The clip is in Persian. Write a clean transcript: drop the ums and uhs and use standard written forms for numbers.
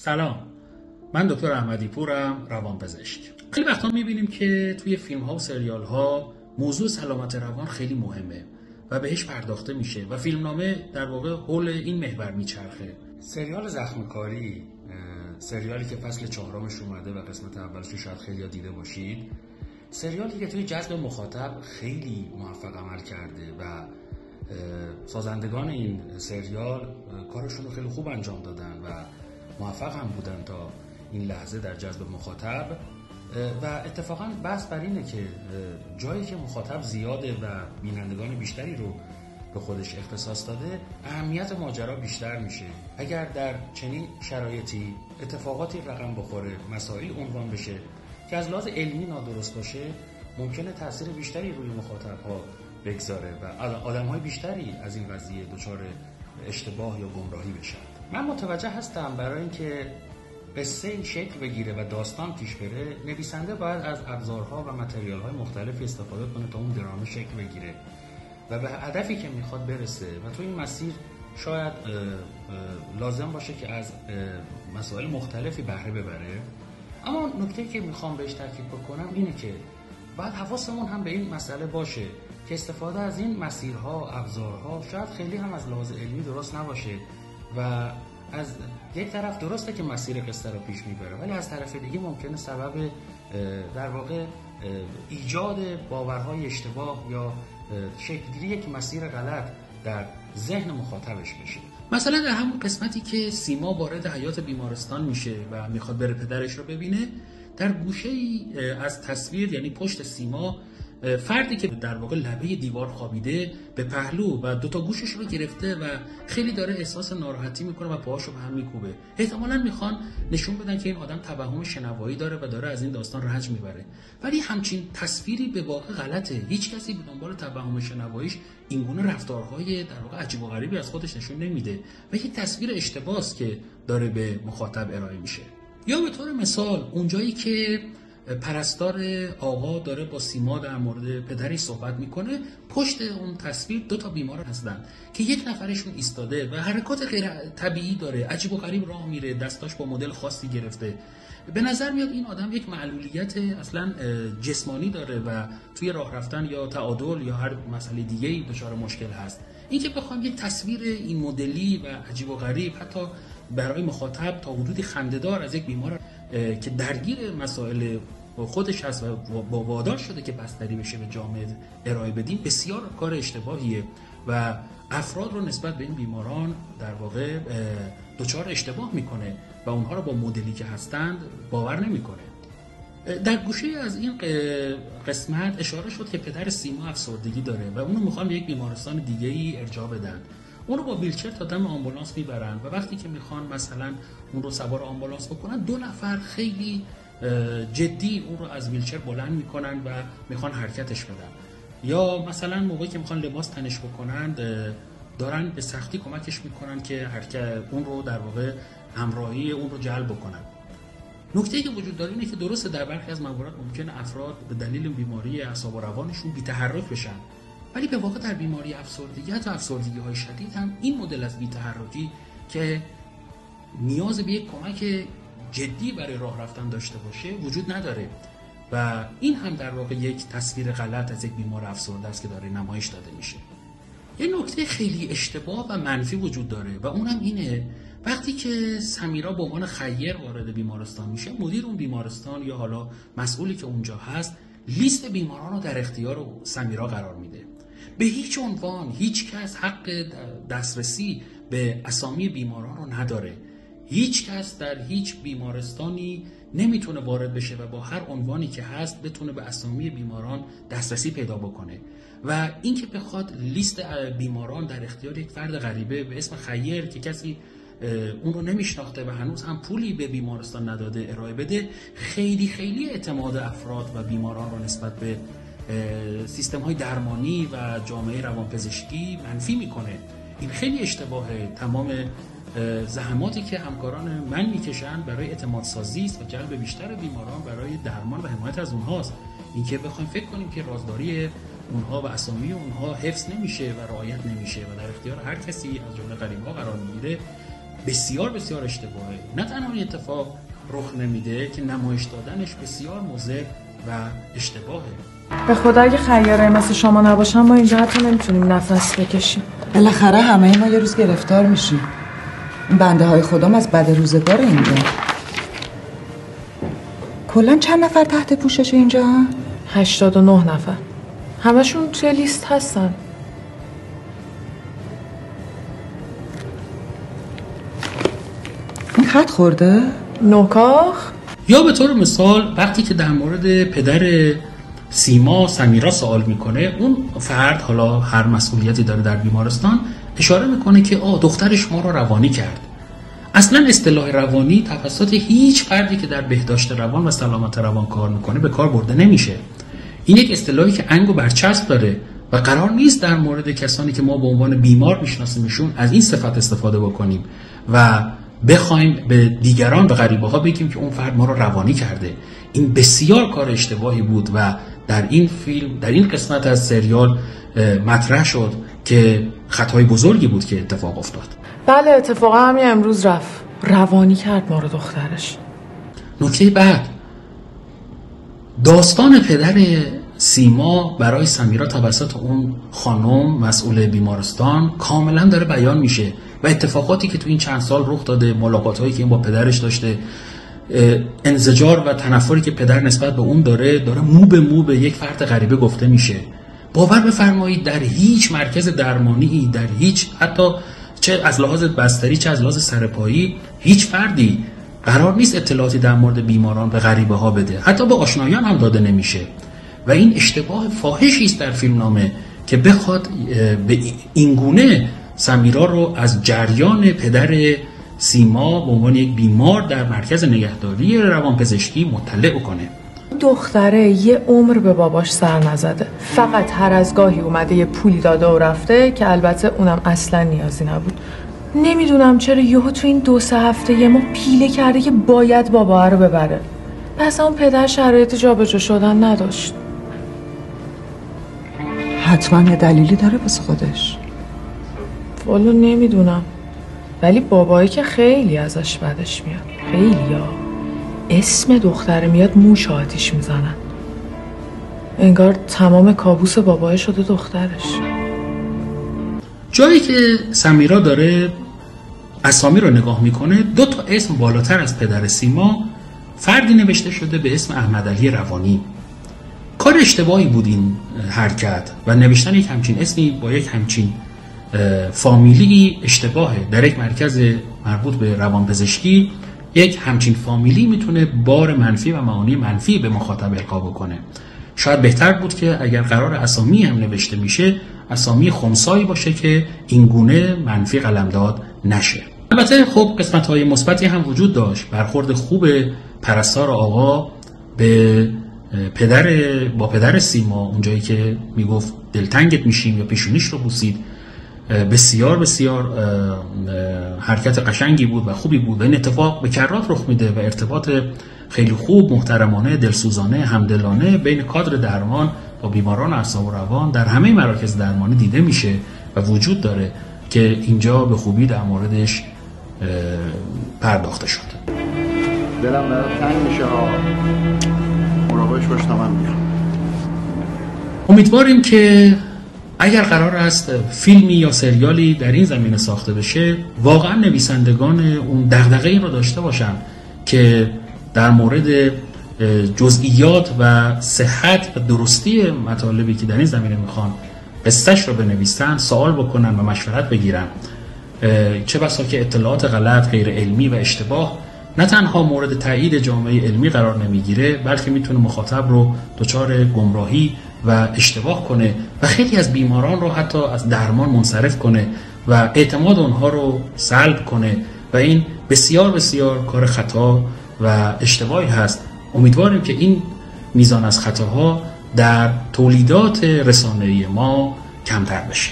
سلام، من دکتر احمدی پورم، روانپزشک. خیلی وقتا میبینیم که توی فیلم ها و سریال ها موضوع سلامت روان خیلی مهمه و بهش پرداخته میشه و فیلمنامه در واقع حول این محور میچرخه. سریال زخمکاری، سریالی که فصل 4 اومده و قسمت اولش رو شاید خیلی دیده باشید، سریالی که توی جذب مخاطب خیلی موفق عمل کرده و سازندگان این سریال کارشون رو خیلی خوب انجام دادن و موفق هم بودن تا این لحظه در جذب مخاطب. و اتفاقا بحث بر اینه که جایی که مخاطب زیاده و بینندگان بیشتری رو به خودش اختصاص داده، اهمیت ماجرا بیشتر میشه. اگر در چنین شرایطی اتفاقاتی رقم بخوره، مسائل عنوان بشه که از لحاظ علمی نادرست باشه، ممکنه تاثیر بیشتری روی مخاطب ها بگذاره و آدم‌های بیشتری از این قضیه دچار اشتباه یا گمراهی بشن. من متوجه هستم برای اینکه قصه شکل بگیره و داستان پیش بره، نویسنده باید از ابزارها و متریال‌های مختلفی استفاده کنه تا اون درامه شکل بگیره و به هدفی که میخواد برسه و تو این مسیر شاید لازم باشه که از مسائل مختلفی بهره ببره. اما نکته‌ای که میخوام بهش تاکید بکنم اینه که باید حواسمون هم به این مسئله باشه که استفاده از این مسیرها، ابزارها شاید خیلی هم از لحاظ علمی درست نباشه و از یک طرف درسته که مسیر قصه رو پیش میبره، ولی از طرف دیگه ممکنه سبب در واقع ایجاد باورهای اشتباه یا شکل‌گیری یک مسیر غلط در ذهن مخاطبش بشه. مثلا در همون قسمتی که سیما وارد حیات بیمارستان میشه و میخواد بره پدرش رو ببینه، در گوشه‌ای از تصویر، یعنی پشت سیما، فردی که در واقع لبه دیوار خوابیده به پهلو و دوتا گوشش رو گرفته و خیلی داره احساس ناراحتی میکنه و پاهاشو به هم میکوبه. احتمالاً میخوان نشون بدن که این آدم توهم شنوایی داره و داره از این داستان رنج میبره، ولی همچین تصویری به واقع غلطه. هیچ کسی به دنبال توهم شنواییش اینگونه رفتارهای در واقع عجیب و غریبی از خودش نشون نمیده و یک تصویر اشتباهه که داره به مخاطب ارائه میشه. یا به طور مثال اونجایی که پرستار آقا داره با سیما در مورد پدری صحبت میکنه، پشت اون تصویر 2 بیمار هستن که یک نفرشون ایستاده و حرکات غیر طبیعی داره، عجیب و غریب راه میره، دستاش با مدل خاصی گرفته. به نظر میاد این آدم یک معلولیت اصلا جسمانی داره و توی راه رفتن یا تعادل یا هر مسئله دیگه‌ای دچار مشکل هست. این که بخوام یک تصویر این مدلی و عجیب و غریب حتی برای مخاطب تا حدودی خنده‌دار از یک بیمار که درگیر مسائل خودش هست و با وادار شده که بستری بشه به جامعه ارائه بدیم، بسیار کار اشتباهیه و افراد رو نسبت به این بیماران در واقع دچار اشتباه میکنه و اونها رو با مدلی که هستند باور نمیکنه. در گوشه از این قسمت اشاره شد که پدر سیما افسردگی داره و اونو میخوان به یک بیمارستان دیگه‌ای ارجاع بدن. اون رو با ویلچر تا دم آمبولانس میبرن و وقتی که میخوان مثلا اون رو سوار آمبولانس بکنن، 2 نفر خیلی جدی اون رو از ویلچر بلند میکنن و میخوان حرکتش بدن. یا مثلا موقعی که میخوان لباس تنش بکنن، دارن به سختی کمکش میکنن که اون رو در واقع همراهی اون رو جلب بکنن. نکته‌ای که وجود داره اینه که درسته در برخی از موارد ممکنه افراد به دلیل بیماری اعصاب و روانشون بی‌تحرک بشن، ولی به واقع در بیماری افسردگی، حتی افسردگی‌های شدید هم این مدل از بی‌تحرکی که نیاز به یک کمک جدی برای راه رفتن داشته باشه وجود نداره و این هم در واقع یک تصویر غلط از یک بیمار افسرده است که داره نمایش داده میشه. یه نکته خیلی اشتباه و منفی وجود داره و اونم اینه وقتی که سمیرا به عنوان خیر وارد بیمارستان میشه، مدیر اون بیمارستان یا حالا مسئولی که اونجا هست لیست بیماران رو در اختیار سمیرا قرار میده. به هیچ عنوان هیچ کس حق دسترسی به اسامی بیماران رو نداره. هیچ کس در هیچ بیمارستانی نمیتونه وارد بشه و با هر عنوانی که هست بتونه به اسامی بیماران دسترسی پیدا بکنه و اینکه بخواد لیست بیماران در اختیار یک فرد غریبه به اسم خیر که کسی اون رو نمیشناخته و هنوز هم پولی به بیمارستان نداده ارائه بده، خیلی خیلی اعتماد افراد و بیماران رو نسبت به سیستم های درمانی و جامعه روانپزشکی منفی میکنه. این خیلی اشتباهه. تمام زحماتی که همکاران من میکشن برای اعتماد سازی است و جلب بیشتر بیماران برای درمان و حمایت از اونهاست. اینکه بخوایم فکر کنیم که رازداری اونها و اسامی اونها حفظ نمیشه و رعایت نمیشه و در اختیار هر کسی از جمله غریبه‌ها قرار میگیره، بسیار بسیار اشتباهه. نه تنها این اتفاق رخ نمیده که نمایش دادنش بسیار مضر و اشتباهه. به خدا اگه خیارای مثل شما نباشن ما اینجا حتی نمیتونیم نفس بکشیم. بالاخره همه ما یه روز گرفتار میشیم. این بنده های خدام از بد روزگار اینجا. کلا چند نفر تحت پوشش اینجا؟ 89 نفر. همشون توی لیست هستن. این خط خورده؟ نوکاخ؟ یا به طور مثال وقتی که در مورد پدر سیما سمیرا سوال میکنه، اون فرد حالا هر مسئولیتی داره در بیمارستان اشاره میکنه که دخترش ما رو روانی کرد. اصلا اصطلاح روانی توسط هیچ فردی که در بهداشت روان و سلامت روان کار میکنه به کار برده نمیشه. این یک اصطلاحی که انگ و برچسب داره و قرار نیست در مورد کسانی که ما به عنوان بیمار میشناسیمشون از این صفت استفاده بکنیم و بخوایم به دیگران، به غریبه ها بگیم که اون فرد ما رو روانی کرده. این بسیار کار اشتباهی بود و در این فیلم، در این قسمت از سریال مطرح شد که خطای بزرگی بود که اتفاق افتاد. بله اتفاقا همین امروز رفت. روانی کرد ما رو دخترش. نکته بعد، داستان پدر سیما برای سمیرا توسط اون خانم مسئول بیمارستان کاملا داره بیان میشه و اتفاقاتی که تو این چند سال رخ داده، ملاقات‌هایی که این با پدرش داشته، انزجار و تنفری که پدر نسبت به اون داره مو به مو به یک فرد غریبه گفته میشه. باور بفرمایید در هیچ مرکز درمانی، در هیچ، حتی چه از لحاظ بستری چه از لحاظ سرپایی، هیچ فردی قرار نیست اطلاعاتی در مورد بیماران به غریبه ها بده، حتی به آشنایان هم داده نمیشه و این اشتباه فاحشی است در فیلمنامه که بخواد به این گونه سمیرا رو از جریان پدر سیما به عنوان یک بیمار در مرکز نگهداری روانپزشکی مطلع کنه. دختره یه عمر به باباش سر نزده، فقط هر از گاهی اومده یه پولی داده و رفته که البته اونم اصلا نیازی نبود. نمیدونم چرا یهو تو این 2-3 هفته یه ما پیله کرده که باید بابا رو ببره. پس اون پدر شرایط جابجا شدن نداشت. حتما یه دلیلی داره واسه خودش. والا نمیدونم، ولی بابایی که خیلی ازش بدش میاد. خیلی اسم دختره میاد موش آتیش میزنن. انگار تمام کابوس بابای شده دخترش. جایی که سمیرا داره اسامی رو نگاه میکنه، 2 تا اسم بالاتر از پدر سیما فردی نوشته شده به اسم احمدعلی روانی. کار اشتباهی بود این حرکت و نوشتن یک همچین اسمی با یک همچین فامیلی اشتباهه. در یک مرکز مربوط به روانپزشکی یک همچین فامیلی میتونه بار منفی و معانی منفی به مخاطب القا بکنه. شاید بهتر بود که اگر قرار اسامی هم نوشته میشه، اسامی خنثایی باشه که این گونه منفی قلمداد نشه. البته خب قسمت‌های مثبتی هم وجود داشت. برخورد خوب پرستار آقا به با پدر سیما، اونجایی که میگفت دلتنگت میشیم یا پیشونیش رو بوسید، بسیار بسیار حرکت قشنگی بود و خوبی بود و این اتفاق به کرات رخ میده و ارتباط خیلی خوب، محترمانه، دلسوزانه، همدلانه بین کادر درمان با بیماران اعصاب و روان در همه مراکز درمانی دیده میشه و وجود داره که اینجا به خوبی در موردش پرداخته شد. دلم برات تنگ میشه ها، مراقبش باش تا من میام. امیدواریم که اگر قرار است فیلمی یا سریالی در این زمینه ساخته بشه، واقعا نویسندگان اون دغدغه‌ای رو داشته باشن که در مورد جزئیات و صحت و درستی مطالبی که در این زمینه میخوان قصه‌اش رو بنویسن سوال بکنن و مشورت بگیرن. چه بسا که اطلاعات غلط، غیر علمی و اشتباه نه تنها مورد تایید جامعه علمی قرار نمیگیره، بلکه میتونه مخاطب رو دچار گمراهی و اشتباه کنه و خیلی از بیماران رو حتی از درمان منصرف کنه و اعتماد اونها رو سلب کنه و این بسیار بسیار کار خطا و اشتباهی هست. امیدواریم که این میزان از خطاها در تولیدات رسانه‌ای ما کمتر بشه.